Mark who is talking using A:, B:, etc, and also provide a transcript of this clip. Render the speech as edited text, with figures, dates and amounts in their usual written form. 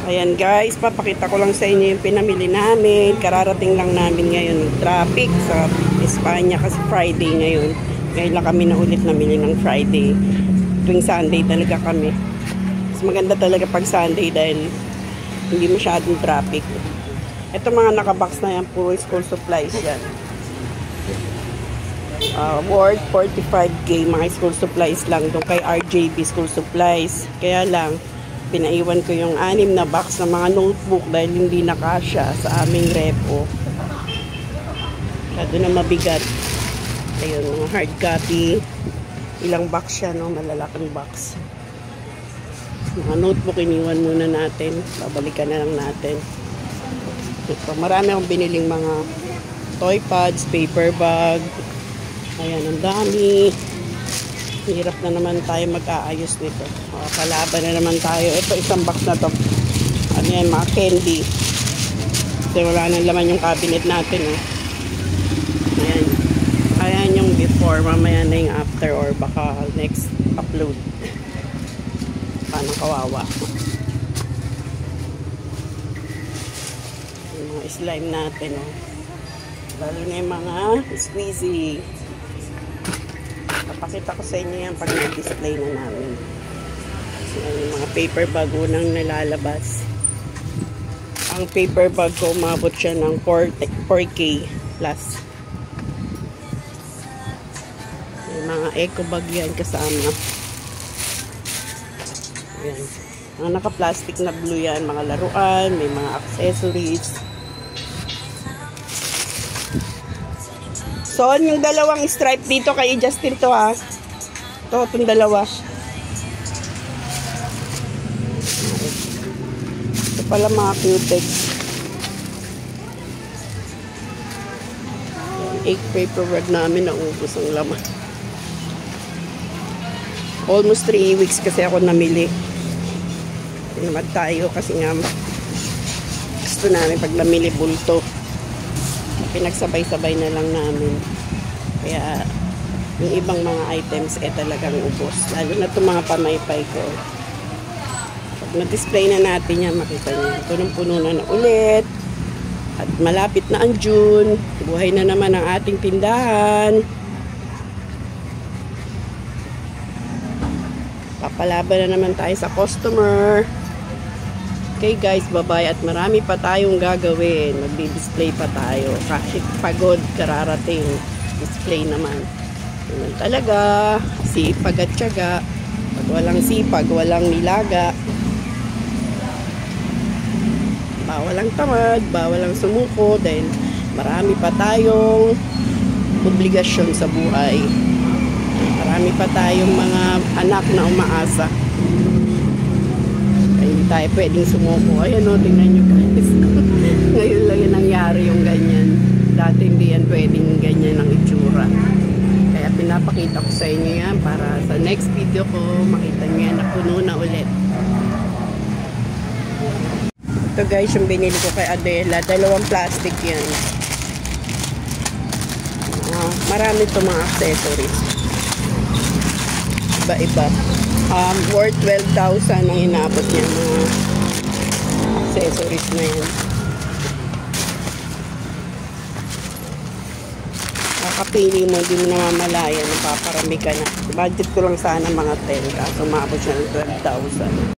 A: Ayan guys, papakita ko lang sa inyo yung pinamili namin. Kararating lang namin ngayon ng traffic sa Espanya kasi Friday ngayon. Ngayon lang kami na ulit namili ng Friday. Tuwing Sunday talaga kami. Mas maganda talaga pag Sunday dahil hindi masyadong traffic. Ito mga nakabox na yan, puro school supplies yan. Worth 45k mga school supplies lang doon kay RJB School Supplies. Kaya lang pinaiwan ko yung 6 na box ng mga notebook dahil hindi nakasya sa aming repo. Kado na mabigat. Ayun, mga hard copy. Ilang box siya, no? Malalaking box. Mga notebook iniwan muna natin. Babalikan na lang natin. Ito, marami akong biniling mga toy pads, paper bag. Ayan, ang dami. Hirap na naman tayo mag-aayos nito. Kalaban na naman tayo. Ito, isang box na to. Ano yan, mga candy. Kasi wala nang laman yung cabinet natin. Ayan. Ayan yung before. Mamaya na yung after or baka next upload. Paano kawawa. Yung mga slime natin. Lalo na yung mga squeezy. Papakita ko sa inyo yan pag nag-display na namin. So, yung mga paper bag unang nalalabas. Ang paper bag ko umabot siya ng 4K plus. Yung mga eco bag yan kasama. Ayan. Mga naka-plastic na blue yan. Mga laruan, may mga accessories. So, yung dalawang stripe dito kay Justin to ha. Ito, itong dalawa. Ito pala mga cutex. 8 paper bag namin naubos ang laman. Almost 3 weeks kasi ako namili. Tinamad tayo kasi nga gusto namin pag namili bulto. Pinagsabay-sabay na lang namin. Kaya yung ibang mga items talagang ubos. Lalo na itong mga pamaypay ko. Pag na-display na natin yan, makita nyo. Punong-puno na ulit. At malapit na ang June. Buhay na naman ang ating tindahan. Papalaban na naman tayo sa customer. Okay guys, bye-bye at marami pa tayong gagawin. Magdi-display pa tayo. Kahit pagod, kararating. Display naman. Yun talaga. Sipag at tiyaga. Pag walang sipag, walang nilaga. Bawalang tamad, bawalang sumuko dahil marami pa tayong obligasyon sa buhay. Marami pa tayong mga anak na umaasa. Hindi tayo pwedeng sumuko. Ayan o, tingnan nyo guys. Ngayon lang yung nangyari yung ganyan. Dati hindi yan pwedeng ganyan ang itsura. Kaya pinapakita ko sa inyo yan para sa next video ko makita nyo yan na puno na ulit. Ito guys yung binili ko kay Adela. 2 plastic yan. Marami itong mga accessories. Iba-iba. Worth 12,000 ang inabot niya mga accessories na yan. Kakapili mo, hindi mo namamalayan, napaparami ka na. Budget ko lang sana mga 10, kaso maabot siya ng 12,000.